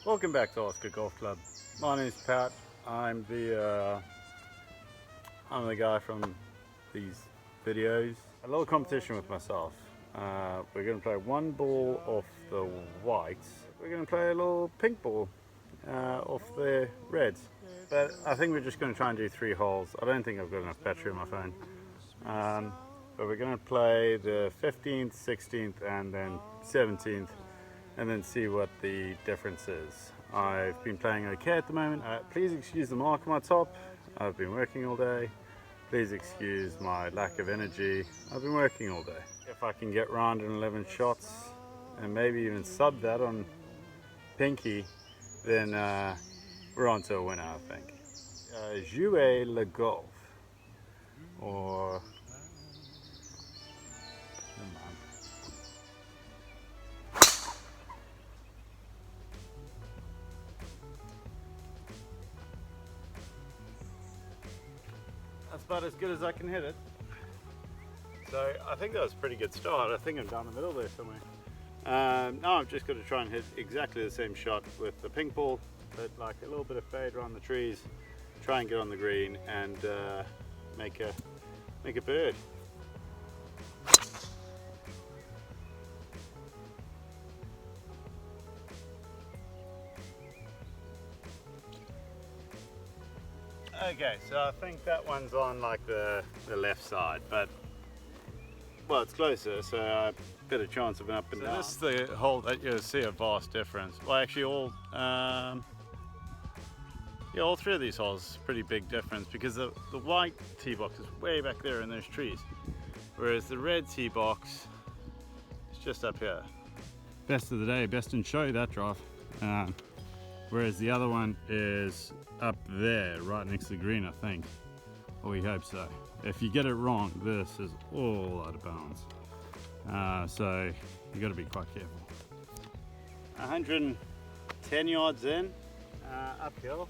Welcome back to Oscar Golf Club. My name's Pat. I'm the guy from these videos. A little competition with myself. We're going to play one ball off the whites. We're going to play a little pink ball off the reds. But I think we're just going to try and do 3 holes. I don't think I've got enough battery on my phone. But we're going to play the 15th, 16th and then 17th. And then see what the difference is. I've been playing okay at the moment. Please excuse the mark on my top. I've been working all day. Please excuse my lack of energy. I've been working all day. If I can get round in 11 shots and maybe even sub that on Pinky, then we're on to a winner, I think. Jouer le golf, or that's about as good as I can hit it. So I think that was a pretty good start. I think I'm down the middle there somewhere. Now I've just got to try and hit exactly the same shot with the pink ball, but like a little bit of fade around the trees, try and get on the green and make a bird. Okay, so I think that one's on like the left side, but well, it's closer, so a better chance of an up and down. This is the hole that you'll see a vast difference. Well, actually, all 3 of these holes, pretty big difference because the white tee box is way back there in those trees, whereas the red tee box is just up here. Best of the day, best in show that drive. Whereas the other one is up there, right next to the green, I think. Or we hope so. If you get it wrong, this is all out of bounds. So you got to be quite careful. 110 yards in, uphill.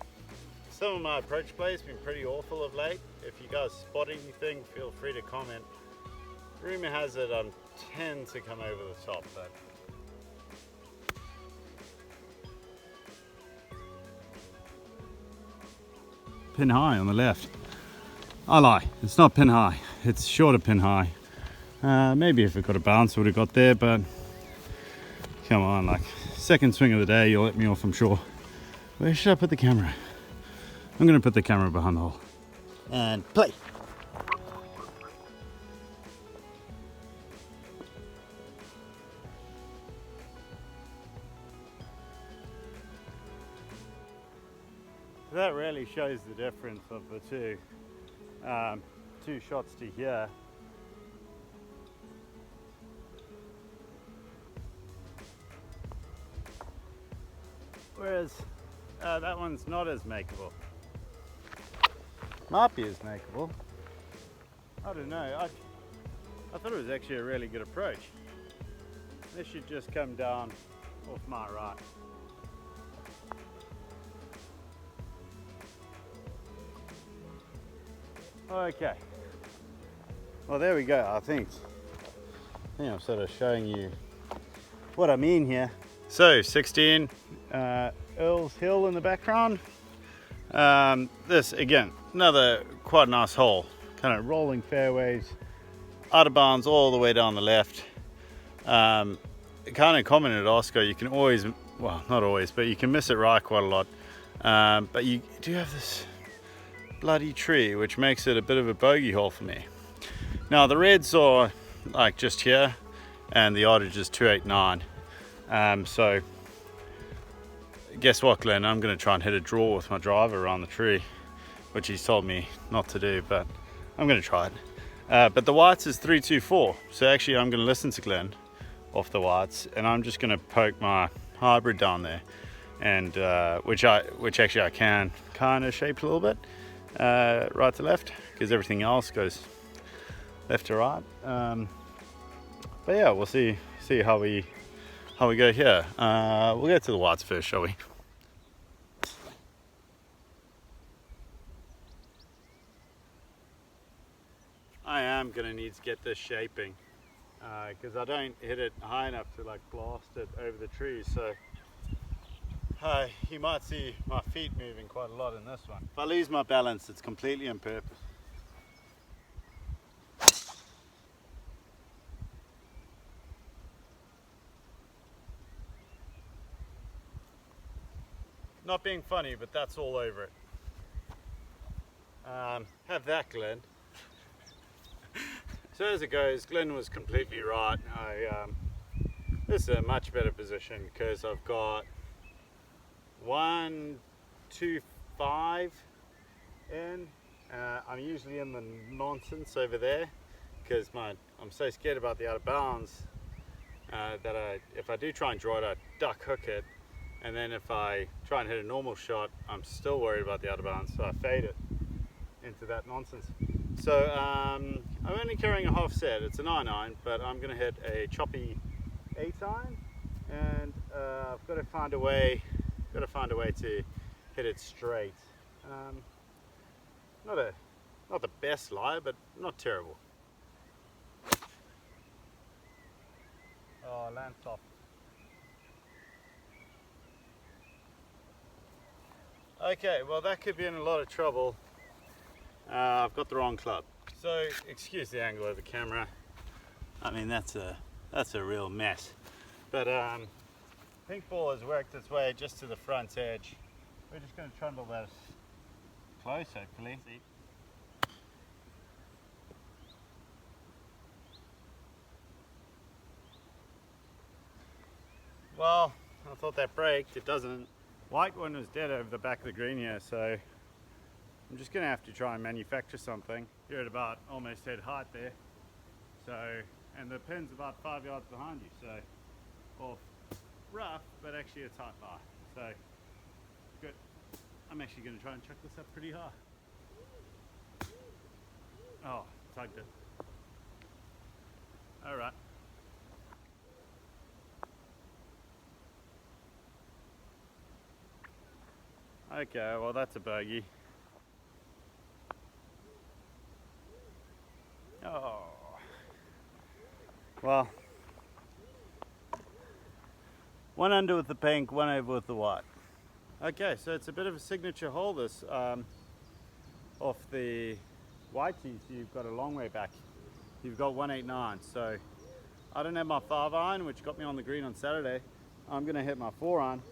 Some of my approach play has been pretty awful of late. If you guys spot anything, feel free to comment. Rumor has it I tend to come over the top, but pin high on the left. I lie, it's not pin high, it's short of pin high. Maybe if it got a bounce I would have got there, but come on, like second swing of the day, you'll let me off, I'm sure. Where should I put the camera? I'm gonna put the camera behind the hole. And play. That really shows the difference of the two. 2 shots to here. Whereas that one's not as makeable. Might be as makeable. I don't know. I thought it was actually a really good approach. This should just come down off my right. Okay, well there we go. I think I'm sort of showing you what I mean here. So 16, Earl's Hill in the background. This again, another quite nice hole, kind of rolling fairways, out of bounds all the way down the left. Kind of commented Oscar, you can always, well not always, but you can miss it right quite a lot. But you do have this bloody tree, which makes it a bit of a bogey hole for me. Now the reds are like just here, and the yardage is 289. So guess what, Glenn? I'm going to try and hit a draw with my driver around the tree, which he's told me not to do, but I'm going to try it. But the whites is 324, so actually I'm going to listen to Glenn off the whites, and I'm just going to poke my hybrid down there, and which actually I can kind of shape a little bit. Right to left, because everything else goes left to right. But yeah, we'll see how we go here. We'll go to the whites first, shall we? I am gonna need to get this shaping because I don't hit it high enough to like blast it over the trees. So You might see my feet moving quite a lot in this one. If I lose my balance, it's completely on purpose. Not being funny, but that's all over it. Have that, Glenn. So as it goes, Glenn was completely right. This is a much better position because I've got 1, 2, 5 in. I'm usually in the nonsense over there because I'm so scared about the out of bounds that if I do try and draw it, I duck hook it. And then if I try and hit a normal shot, I'm still worried about the out of bounds, so I fade it into that nonsense. So I'm only carrying a half set. It's a 9-iron, but I'm going to hit a choppy 8-iron, and I've got to find a way. To hit it straight. Not the best lie, but not terrible. Oh, land soft. Okay, well that could be in a lot of trouble. I've got the wrong club. So excuse the angle of the camera. I mean that's a real mess. But pink ball has worked its way just to the front edge. We're just going to trundle that close, hopefully. See? Well, I thought that braked. It doesn't. White one was dead over the back of the green here, so I'm just going to have to try and manufacture something. You're at about almost head height there. So, and the pin's about 5 yards behind you, so, well, rough, but actually a tight lie. So, good. I'm actually going to try and chuck this up pretty high. Oh, tugged it. All right. Okay, well that's a bogey. Oh. Well, one under with the pink, one over with the white. Okay, so it's a bit of a signature hole this off the white tee, so you've got a long way back. You've got 189, so I don't have my 5-iron, which got me on the green on Saturday. I'm gonna hit my 4-iron.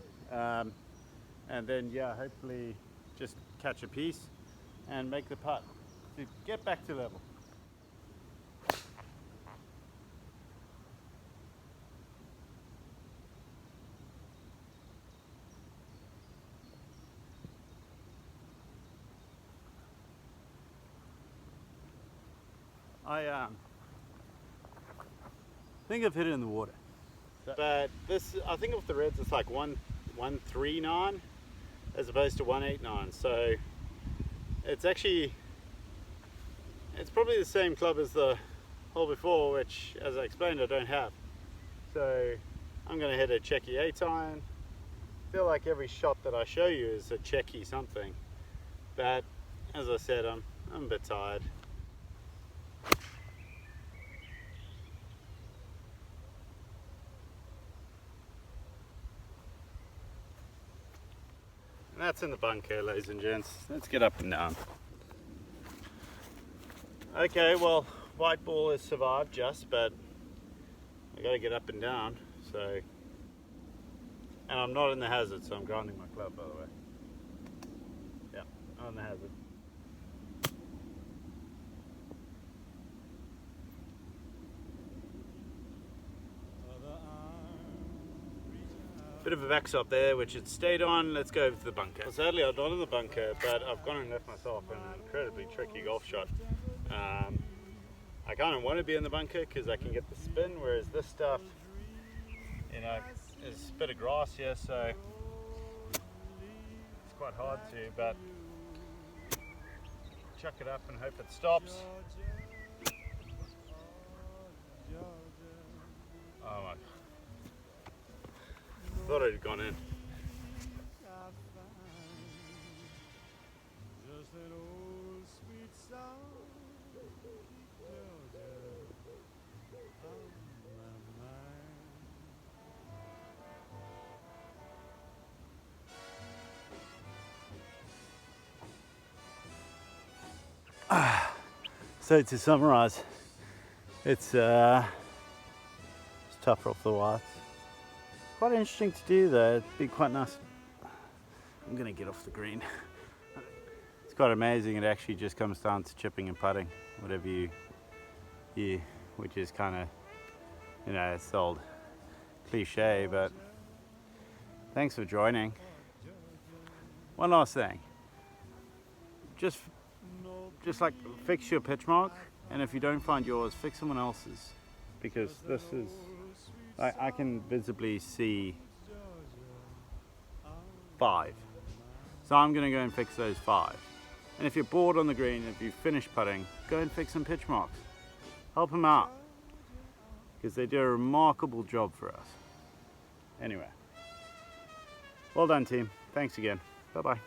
And then, yeah, hopefully just catch a piece and make the putt to get back to level. I think I've hit it in the water. But this, I think with the reds, it's like 139 as opposed to 189. So it's probably the same club as the hole before, which, as I explained, I don't have. So I'm going to hit a checky 8-iron. I feel like every shot that I show you is a checky something. But as I said, I'm a bit tired. And that's in the bunker, ladies and gents. Let's get up and down. Okay, well, white ball has survived just, but I got to get up and down. So, and I'm not in the hazard, so I'm grounding my club, by the way. Yeah, not in the hazard. Bit of a backstop there, which it stayed on. Let's go over to the bunker. Well, sadly, I'm not in the bunker, but I've gone and left myself an incredibly tricky golf shot. I kind of want to be in the bunker because I can get the spin, whereas this stuff, you know, is a bit of grass here, so it's quite hard to, but chuck it up and hope it stops. Oh my. Thought it had gone in. So to summarize, it's tougher off the whites. Quite interesting to do though, it'd be quite nice. I'm gonna get off the green. It's quite amazing, it actually just comes down to chipping and putting, whatever you which is kind of, you know, it's old cliche, but thanks for joining. One last thing, just like fix your pitch mark, and if you don't find yours, fix someone else's, because this is, I can visibly see 5, so I'm going to go and fix those 5. And if you're bored on the green, if you finish putting, go and fix some pitch marks, help them out, because they do a remarkable job for us. Anyway, well done team, thanks again, bye bye.